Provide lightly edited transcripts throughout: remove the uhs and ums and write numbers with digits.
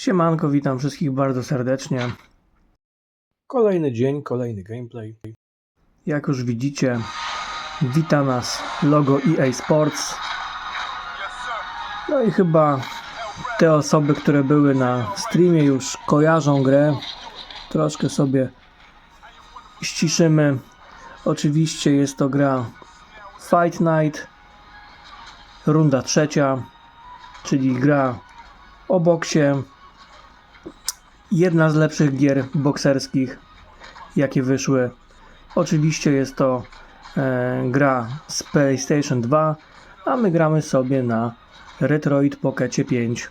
Siemanko, witam wszystkich bardzo serdecznie. Kolejny dzień, kolejny gameplay. Jak już widzicie, wita nas logo EA Sports. No i chyba te osoby, które były na streamie, już kojarzą grę. Troszkę sobie ściszymy. Oczywiście jest to gra Fight Night, runda trzecia, czyli gra o boksie. Jedna z lepszych gier bokserskich, jakie wyszły. Oczywiście jest to gra z PlayStation 2, a my gramy sobie na Retroid Pockecie 5.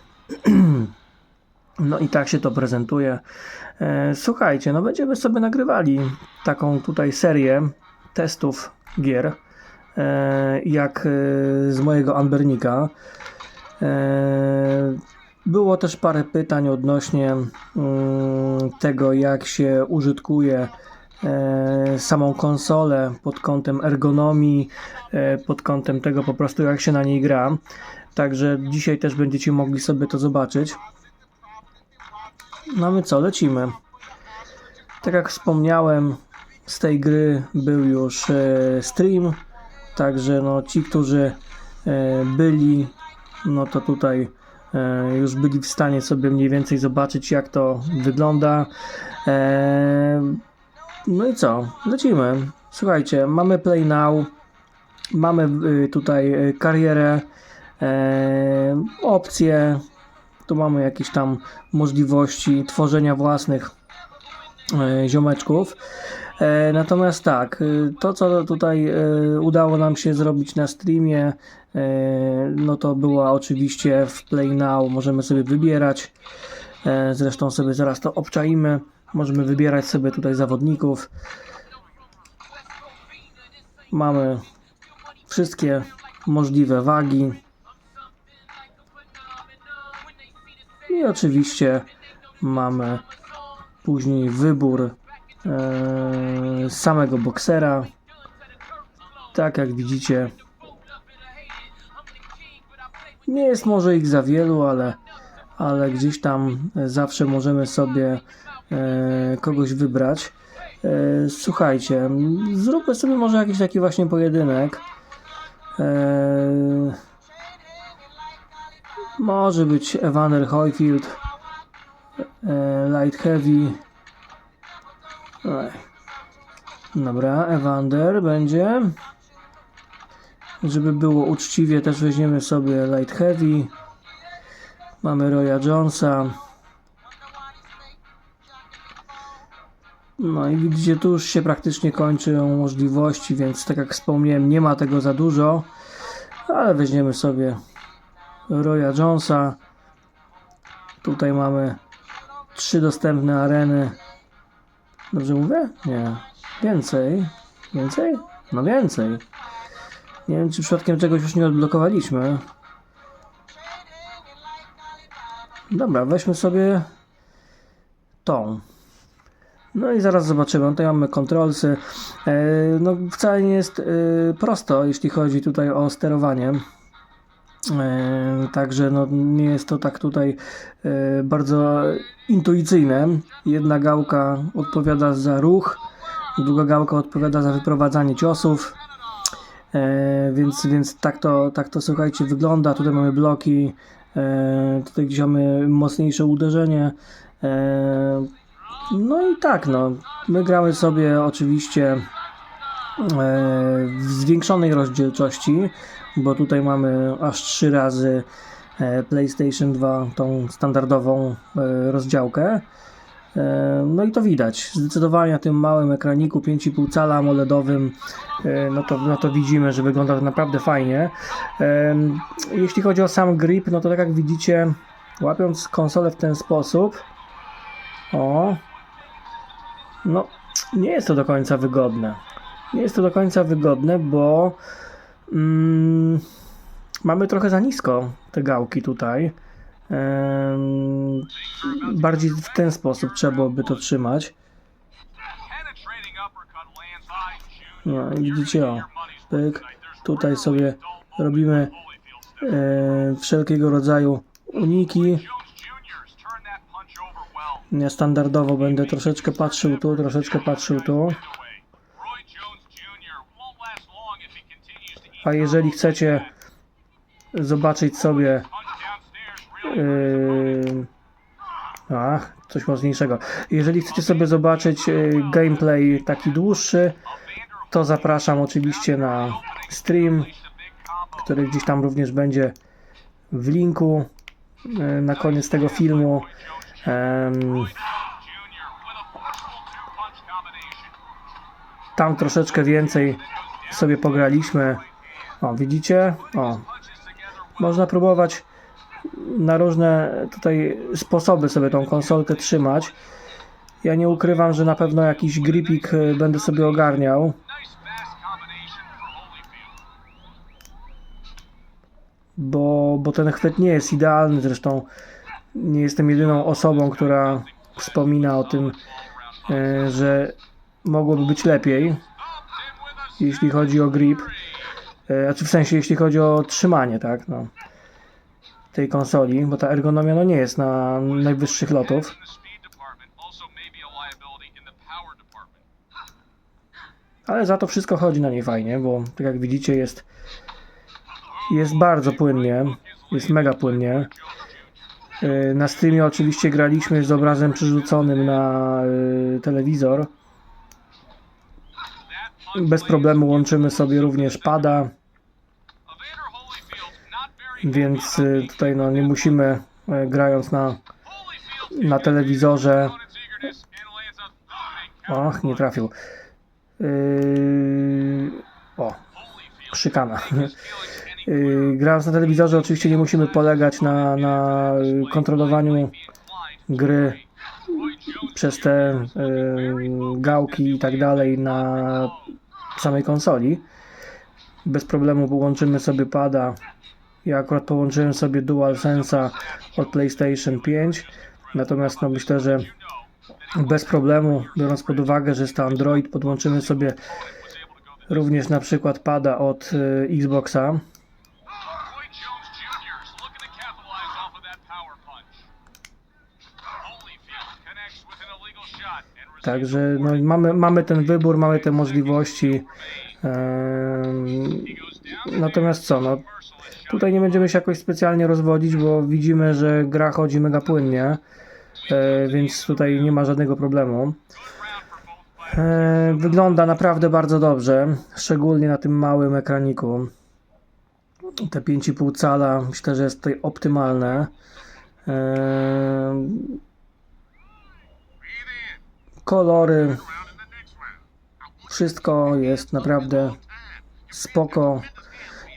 No i tak się to prezentuje. Słuchajcie, no będziemy sobie nagrywali taką tutaj serię testów gier, jak z mojego Anbernika. Było też parę pytań odnośnie tego, jak się użytkuje samą konsolę pod kątem ergonomii, pod kątem tego po prostu, jak się na niej gra. Także dzisiaj też będziecie mogli sobie to zobaczyć. No my co, lecimy. Tak jak wspomniałem, z tej gry był już stream, także no ci, którzy byli, no to tutaj już byli w stanie sobie mniej więcej zobaczyć, jak to wygląda. No i co? Lecimy. Słuchajcie, mamy Play Now, mamy tutaj karierę, opcje, tu mamy jakieś tam możliwości tworzenia własnych ziomeczków. Natomiast tak, to co tutaj udało nam się zrobić na streamie, no to była oczywiście w Play Now, możemy sobie wybierać, zresztą sobie zaraz to obczaimy, możemy wybierać sobie tutaj zawodników, mamy wszystkie możliwe wagi i oczywiście mamy później wybór samego boksera. Tak jak widzicie, nie jest może ich za wielu, ale gdzieś tam zawsze możemy sobie kogoś wybrać. Słuchajcie, zróbmy sobie może jakiś taki właśnie pojedynek. Może być Evander Holyfield, Light Heavy. Dobra, Evander będzie. Żeby było uczciwie, też weźmiemy sobie Light Heavy. Mamy Roya Jonesa. No i widzicie, tu już się praktycznie kończą możliwości, więc tak jak wspomniałem, nie ma tego za dużo. Ale weźmiemy sobie Roya Jonesa. Tutaj mamy 3 dostępne areny. Dobrze mówię? Nie. Więcej. Więcej? No więcej. Nie wiem, czy przypadkiem czegoś już nie odblokowaliśmy. Dobra, weźmy sobie tą. No i zaraz zobaczymy. Tutaj mamy kontrolsy. No wcale nie jest prosto, jeśli chodzi tutaj o sterowanie. Także no, nie jest to tak tutaj bardzo intuicyjne. Jedna gałka odpowiada za ruch, druga gałka odpowiada za wyprowadzanie ciosów. Więc tak to słuchajcie wygląda. Tutaj mamy bloki, tutaj gdzieś mamy mocniejsze uderzenie. No i tak, no, my gramy sobie oczywiście w zwiększonej rozdzielczości, bo tutaj mamy aż 3 razy PlayStation 2, tą standardową rozdziałkę. No i to widać, zdecydowanie na tym małym ekraniku 5,5 cala AMOLEDowym, no to widzimy, że wygląda to naprawdę fajnie. Jeśli chodzi o sam grip, no to tak jak widzicie, łapiąc konsolę w ten sposób, no nie jest to do końca wygodne. Nie jest to do końca wygodne, bo mamy trochę za nisko te gałki tutaj. Bardziej w ten sposób trzeba byłoby to trzymać. No i widzicie, o, pyk, tutaj sobie robimy wszelkiego rodzaju uniki. Ja standardowo będę troszeczkę patrzył tu, troszeczkę patrzył tu. A jeżeli chcecie zobaczyć sobie coś mocniejszego. Jeżeli chcecie sobie zobaczyć gameplay taki dłuższy, to zapraszam oczywiście na stream, który gdzieś tam również będzie w linku na koniec tego filmu. Tam troszeczkę więcej sobie pograliśmy. O, widzicie? O, można próbować na różne tutaj sposoby sobie tą konsolkę trzymać. Ja nie ukrywam, że na pewno jakiś gripik będę sobie ogarniał. Bo ten chwyt nie jest idealny, zresztą nie jestem jedyną osobą, która wspomina o tym, że mogłoby być lepiej, jeśli chodzi o grip, znaczy w sensie jeśli chodzi o trzymanie, tak, no, tej konsoli, bo ta ergonomia no nie jest na najwyższych lotów. Ale za to wszystko chodzi na niej fajnie, bo tak jak widzicie jest bardzo płynnie, jest mega płynnie. Na streamie oczywiście graliśmy z obrazem przerzuconym na telewizor. Bez problemu łączymy sobie również pada, więc tutaj no nie musimy, grając na telewizorze, och, nie trafił, o, szykana. Grając na telewizorze oczywiście nie musimy polegać na kontrolowaniu gry przez te gałki i tak dalej na samej konsoli. Bez problemu połączymy sobie pada. Ja akurat połączyłem sobie DualSense'a od PlayStation 5, natomiast no myślę, że bez problemu, biorąc pod uwagę, że jest to Android, podłączymy sobie również na przykład pada od Xboxa. Także no, mamy ten wybór, mamy te możliwości. Natomiast co, no, tutaj nie będziemy się jakoś specjalnie rozwodzić, bo widzimy, że gra chodzi mega płynnie, więc tutaj nie ma żadnego problemu. Wygląda naprawdę bardzo dobrze, szczególnie na tym małym ekraniku. Te 5,5 cala myślę, że jest tutaj optymalne. Kolory, wszystko jest naprawdę spoko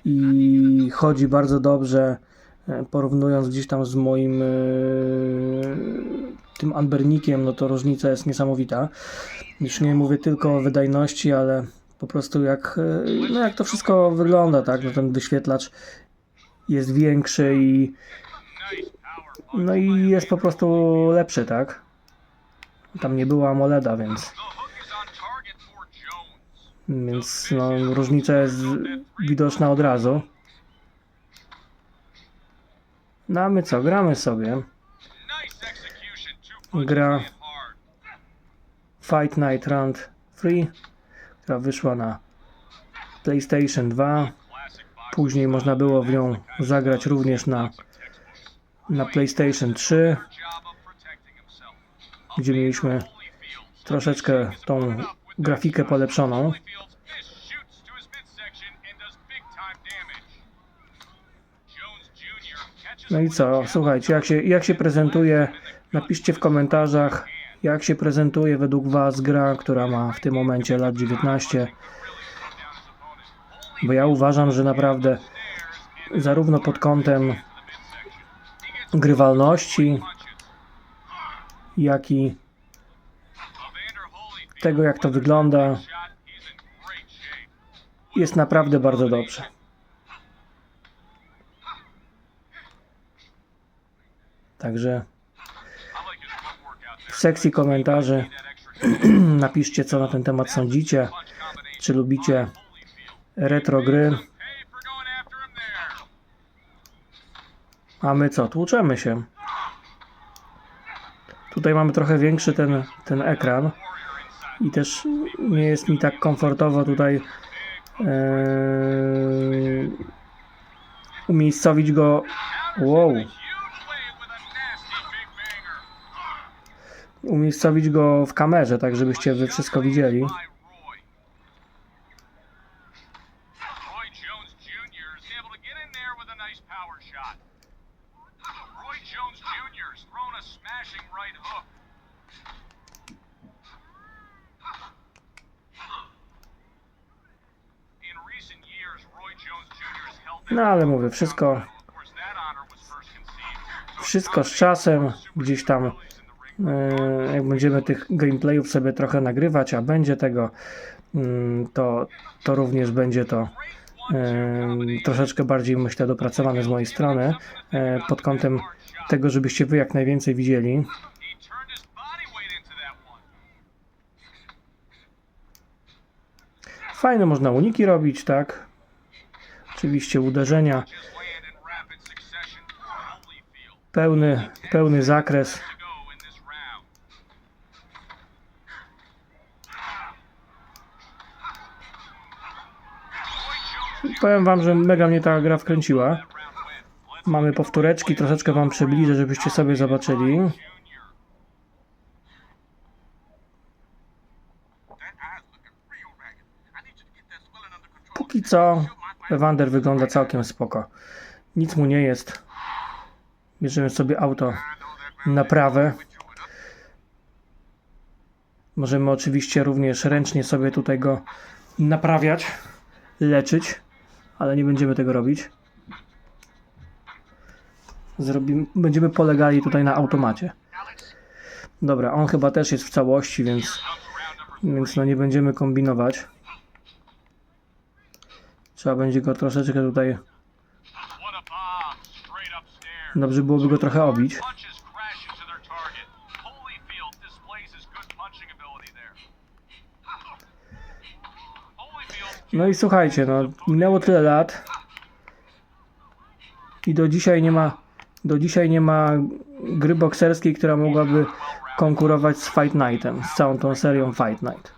i chodzi bardzo dobrze, porównując gdzieś tam z moim tym Ambernikiem, no to różnica jest niesamowita. Już nie mówię tylko o wydajności, ale po prostu jak to wszystko wygląda, tak, no ten wyświetlacz jest większy i no i jest po prostu lepszy, tak. Tam nie było AMOLEDa, więc no, różnica jest widoczna od razu. No a my co? Gramy sobie. Gra Fight Night Round 3, która wyszła na PlayStation 2. Później można było w nią zagrać również na PlayStation 3, gdzie mieliśmy troszeczkę tą grafikę polepszoną. No i co? Słuchajcie, jak się prezentuje, napiszcie w komentarzach, jak się prezentuje według Was gra, która ma w tym momencie lat 19. Bo ja uważam, że naprawdę zarówno pod kątem grywalności, jak i tego, jak to wygląda, jest naprawdę bardzo dobrze. Także w sekcji komentarzy napiszcie, co na ten temat sądzicie, czy lubicie retro gry. A my co? Tłuczemy się. tutaj mamy trochę większy ten ekran i też nie jest mi tak komfortowo tutaj umiejscowić go. Wow. Umiejscowić go w kamerze, tak żebyście wy wszystko widzieli. No ale mówię, wszystko z czasem, gdzieś tam jak będziemy tych gameplayów sobie trochę nagrywać, a będzie tego, to również będzie to troszeczkę bardziej, myślę, dopracowane z mojej strony pod kątem tego, żebyście wy jak najwięcej widzieli. Fajne można uniki robić, tak? Oczywiście uderzenia. Pełny zakres. Powiem wam, że mega mnie ta gra wkręciła. Mamy powtóreczki, troszeczkę wam przybliżę, żebyście sobie zobaczyli. Póki co Evander wygląda całkiem spoko. Nic mu nie jest. Bierzemy sobie auto naprawę. Możemy oczywiście również ręcznie sobie tutaj go naprawiać, leczyć, ale nie będziemy tego robić. Będziemy polegali tutaj na automacie. Dobra, on chyba też jest w całości, więc no nie będziemy kombinować. Trzeba będzie go troszeczkę tutaj... Dobrze byłoby go trochę obić. No i słuchajcie, no minęło tyle lat i do dzisiaj nie ma gry bokserskiej, która mogłaby konkurować z Fight Nightem, z całą tą serią Fight Night.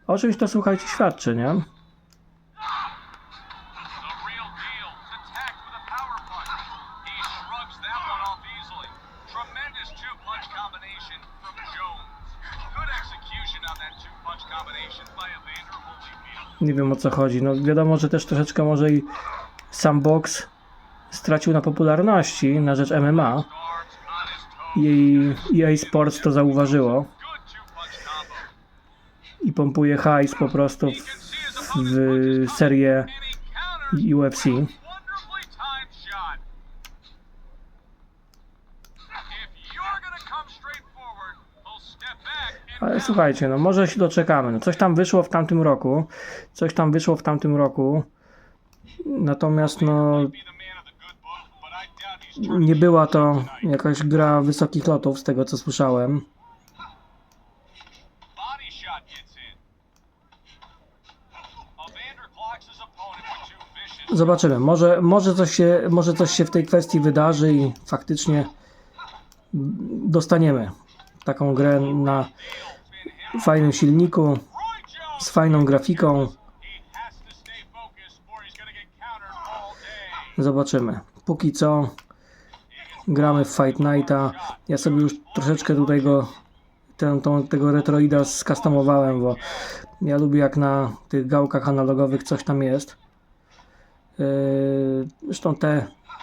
O czymś to, słuchajcie, świadczy, nie? Nie wiem, o co chodzi. No wiadomo, że też troszeczkę może i sam boks stracił na popularności na rzecz MMA. I EA Sports to zauważyło. I pompuje hajs po prostu w serię UFC. Ale słuchajcie, no może się doczekamy. No coś tam wyszło w tamtym roku. Natomiast no nie była to jakaś gra wysokich lotów, z tego co słyszałem. Zobaczymy. Może coś się w tej kwestii wydarzy i faktycznie dostaniemy taką grę na fajnym silniku, z fajną grafiką. Zobaczymy. Póki co gramy w Fight Nighta. Ja sobie już troszeczkę tutaj tego Retroida skustomowałem, bo ja lubię, jak na tych gałkach analogowych coś tam jest. Zresztą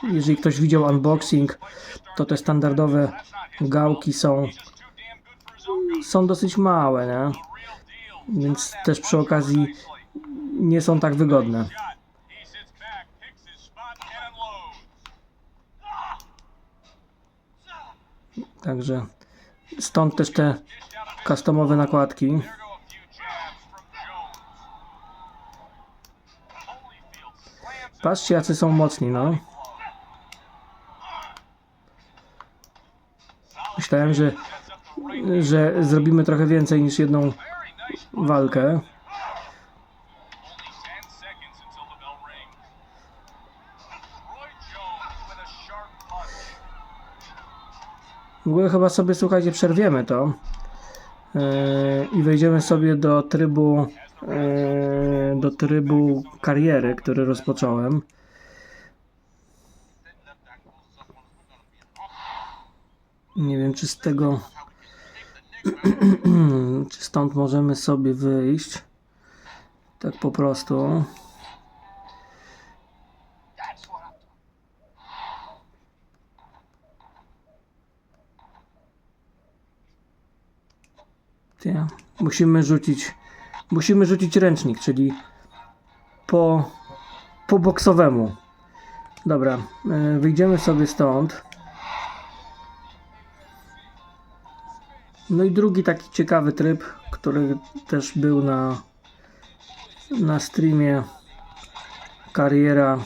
jeżeli ktoś widział unboxing, to te standardowe gałki są dosyć małe, nie? Więc też przy okazji nie są tak wygodne. Także stąd też te customowe nakładki. Patrzcie, jacy są mocni, no. Myślałem, że zrobimy trochę więcej niż jedną walkę. W ogóle chyba sobie, słuchajcie, przerwiemy to i wejdziemy sobie do trybu kariery, który rozpocząłem. Nie wiem, czy z tego czy stąd możemy sobie wyjść tak po prostu. Musimy rzucić ręcznik, czyli po boksowemu. Dobra, wyjdziemy sobie stąd. No i drugi taki ciekawy tryb, który też był na streamie, kariera.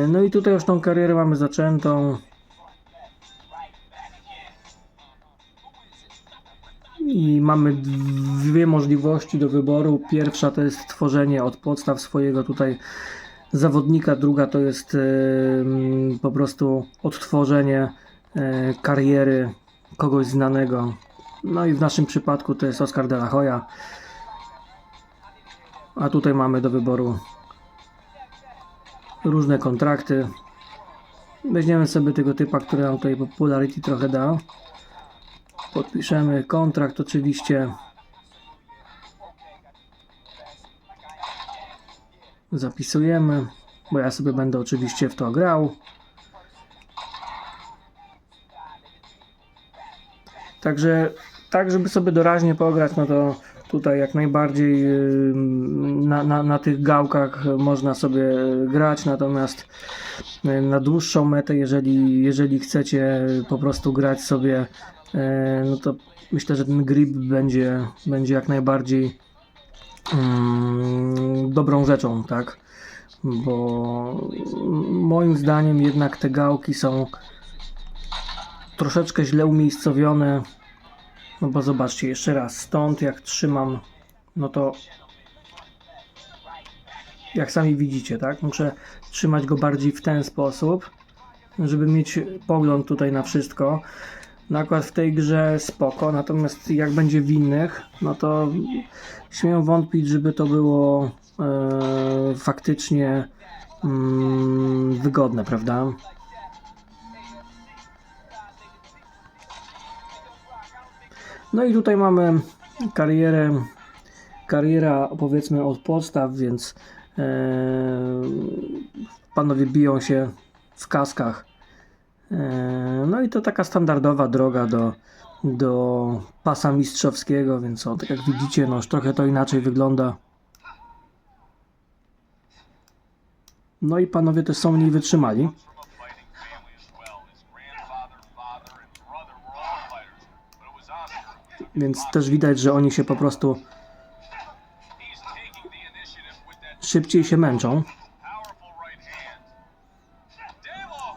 No i tutaj już tą karierę mamy zaczętą. I mamy dwie możliwości do wyboru. Pierwsza to jest tworzenie od podstaw swojego tutaj zawodnika, druga to jest po prostu odtworzenie kariery kogoś znanego. No i w naszym przypadku to jest Oscar de la Hoya. A tutaj mamy do wyboru różne kontrakty. Weźmiemy sobie tego typa, który nam tutaj popularity trochę da. Podpiszemy kontrakt oczywiście. Zapisujemy, bo ja sobie będę oczywiście w to grał. Także tak, żeby sobie doraźnie pograć, no to tutaj jak najbardziej na tych gałkach można sobie grać, natomiast na dłuższą metę, jeżeli chcecie po prostu grać sobie, no to myślę, że ten grip będzie jak najbardziej dobrą rzeczą, tak? Bo moim zdaniem jednak te gałki są troszeczkę źle umiejscowione. No bo zobaczcie, jeszcze raz, stąd jak trzymam, no to jak sami widzicie, tak? Muszę trzymać go bardziej w ten sposób, żeby mieć pogląd tutaj na wszystko. Nakład w tej grze spoko, natomiast jak będzie w innych, no to śmiem wątpić, żeby to było faktycznie wygodne, prawda? No i tutaj mamy kariera powiedzmy od podstaw, więc panowie biją się w kaskach. No i to taka standardowa droga do pasa mistrzowskiego, więc tak jak widzicie, no już trochę to inaczej wygląda. No i panowie też są mniej wytrzymali. Więc też widać, że oni się po prostu szybciej się męczą.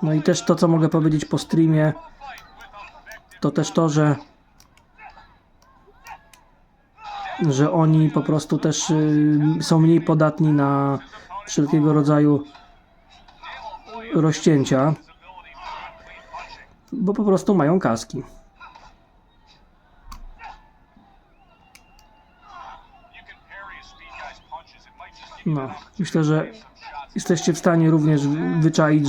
No i też to, co mogę powiedzieć po streamie, to też to, że oni po prostu też są mniej podatni na wszelkiego rodzaju rozcięcia, bo po prostu mają kaski. No, myślę, że jesteście w stanie również wyczaić,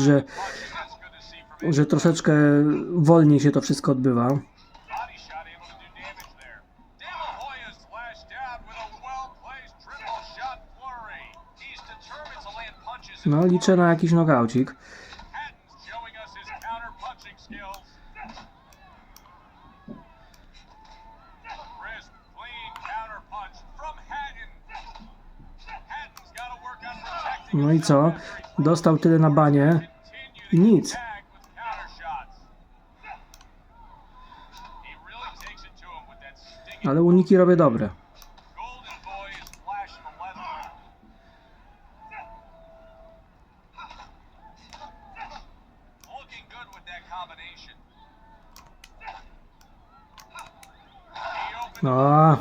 że troszeczkę wolniej się to wszystko odbywa. No, liczę na jakiś nokaucik. No i co? Dostał tyle na banie i nic. Ale uniki robię dobre. No,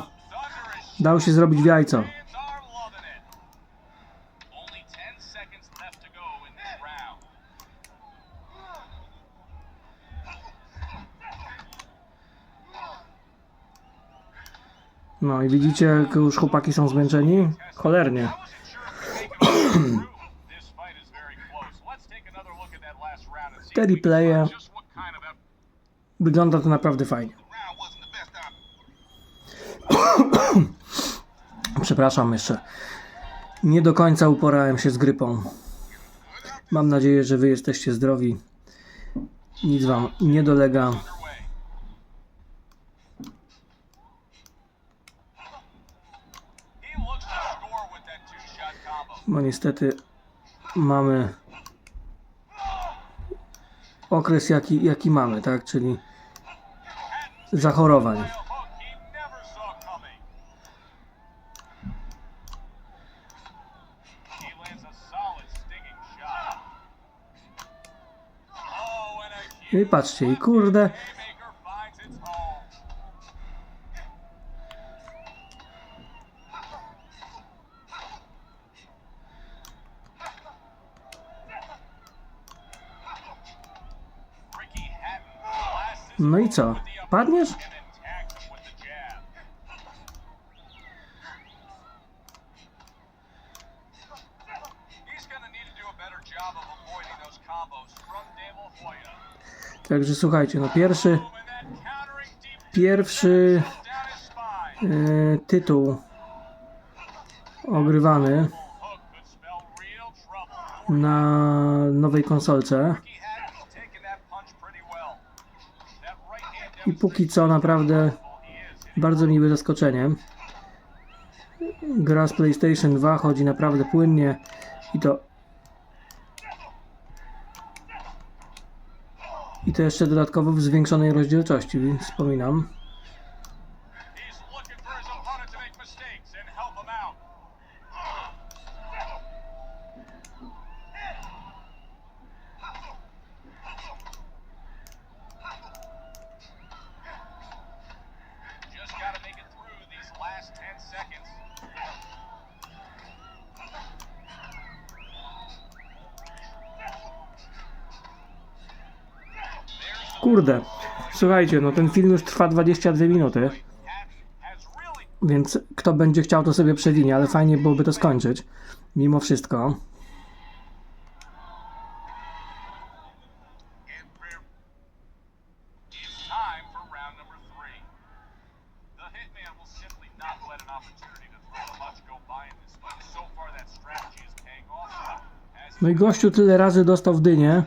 dał się zrobić w jajco. No i widzicie, jak już chłopaki są zmęczeni? Cholernie. Te replaye, wygląda to naprawdę fajnie. Przepraszam jeszcze. Nie do końca uporałem się z grypą. Mam nadzieję, że wy jesteście zdrowi. Nic wam nie dolega. Bo niestety mamy okres jaki mamy, tak? Czyli zachorowań. I patrzcie, i kurde. No i co? Padniesz? Także słuchajcie, no pierwszy tytuł ogrywany na nowej konsolce i póki co naprawdę bardzo miłe zaskoczeniem. Gra z PlayStation 2 chodzi naprawdę płynnie i to jeszcze dodatkowo w zwiększonej rozdzielczości, wspominam. Kurde, słuchajcie, no ten film już trwa 22 minuty, więc kto będzie chciał, to sobie przewinie, ale fajnie byłoby to skończyć, mimo wszystko. No i gościu tyle razy dostał w dynię.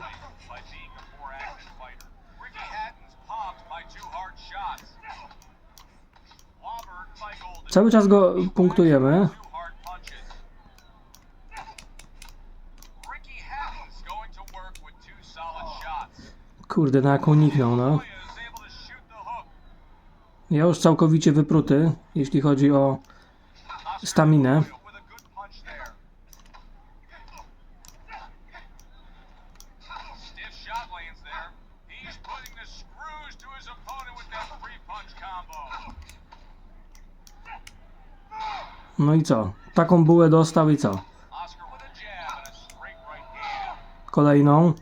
Cały czas go punktujemy. Kurde, na jak uniknął, no. Ja już całkowicie wypruty, jeśli chodzi o staminę. No i co? Taką bułę dostał i co? Kolejną.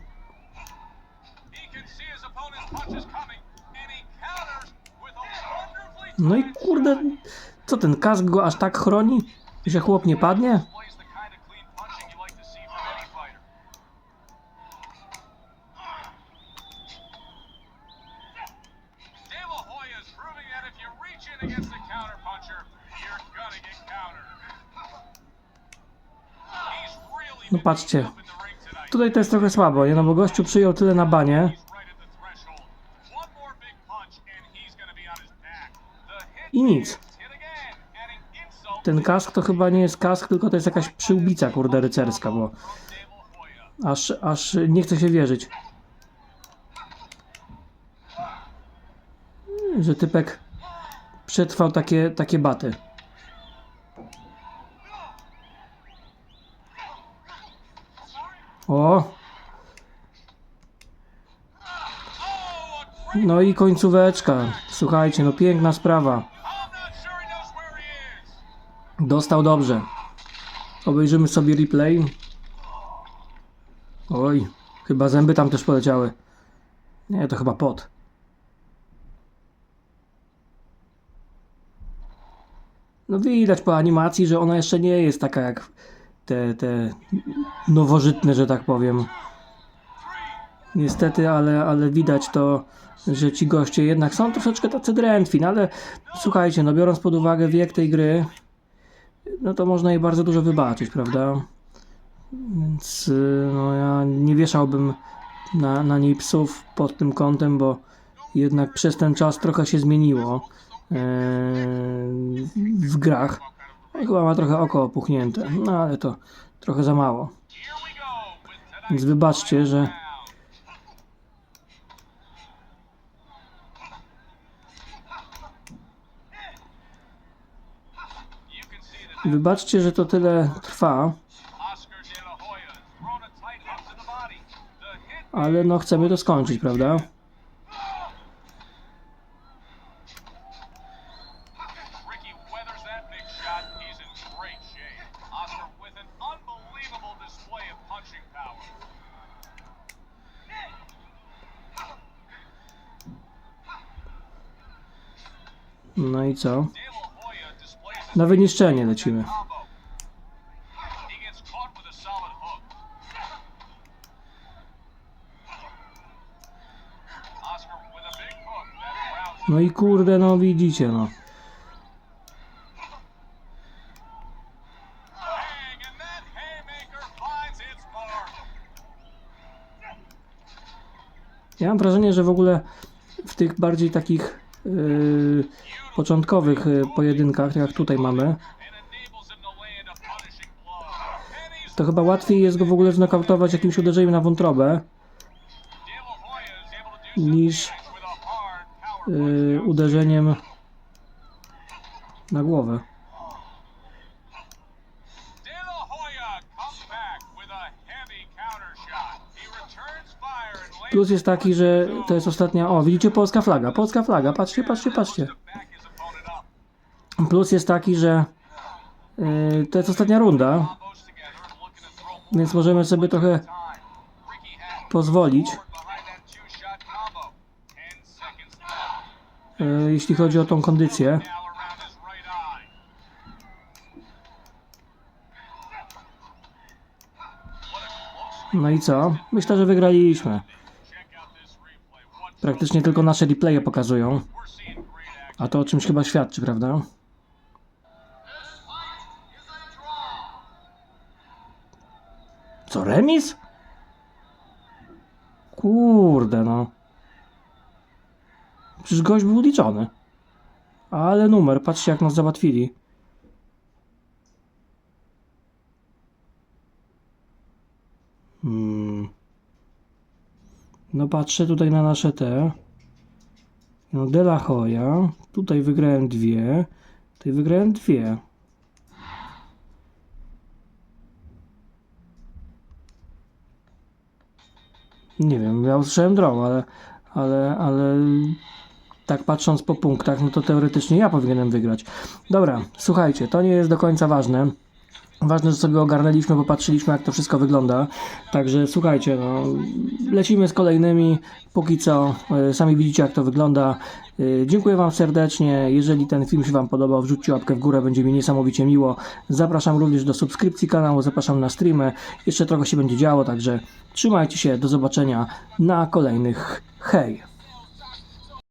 No i kurde, co ten kask go aż tak chroni, że chłop nie padnie? No patrzcie, tutaj to jest trochę słabo, nie? No bo gościu przyjął tyle na banie. I nic. Ten kask to chyba nie jest kask, tylko to jest jakaś przyłbica, kurde, rycerska, bo aż nie chce się wierzyć, że typek przetrwał takie baty. O! No i końcóweczka. Słuchajcie, no piękna sprawa. Dostał dobrze. Obejrzymy sobie replay. Oj, chyba zęby tam też poleciały. Nie, to chyba pot. No widać po animacji, że ona jeszcze nie jest taka jak te nowożytne, że tak powiem. Niestety, ale widać to, że ci goście jednak są troszeczkę tacy drętwi, no ale słuchajcie, no biorąc pod uwagę wiek tej gry, no to można jej bardzo dużo wybaczyć, prawda? Więc no ja nie wieszałbym na niej psów pod tym kątem, bo jednak przez ten czas trochę się zmieniło w grach. Chyba ma trochę oko opuchnięte, no ale to trochę za mało. Więc wybaczcie, że to tyle trwa, ale no chcemy to skończyć, prawda? No i co? Na wyniszczenie lecimy. No i kurde, no widzicie, no. Ja mam wrażenie, że w ogóle w tych bardziej takich początkowych pojedynkach, tak jak tutaj mamy, to chyba łatwiej jest go w ogóle znokautować jakimś uderzeniem na wątrobę niż uderzeniem na głowę. Plus jest taki, że to jest ostatnia... O, widzicie, polska flaga, patrzcie, patrzcie, patrzcie. Plus jest taki, że to jest ostatnia runda, więc możemy sobie trochę pozwolić, jeśli chodzi o tą kondycję. No i co? Myślę, że wygraliśmy. Praktycznie tylko nasze replaye pokazują. A to o czymś chyba świadczy, prawda? Co, remis? Kurde, no. Przecież gość był liczony. Ale numer, patrzcie jak nas załatwili. No patrzę tutaj na nasze te. No De La Hoya. Tutaj wygrałem 2. Tutaj wygrałem 2. Nie wiem, ja usłyszałem draw, ale tak patrząc po punktach, no to teoretycznie ja powinienem wygrać. Dobra, słuchajcie, to nie jest do końca ważne. Ważne, że sobie ogarnęliśmy, bo patrzyliśmy jak to wszystko wygląda. Także słuchajcie, no, lecimy z kolejnymi. Póki co sami widzicie jak to wygląda. Dziękuję Wam serdecznie. Jeżeli ten film się Wam podobał, wrzućcie łapkę w górę, będzie mi niesamowicie miło. Zapraszam również do subskrypcji kanału, zapraszam na streamy. Jeszcze trochę się będzie działo, także trzymajcie się, do zobaczenia na kolejnych. Hej!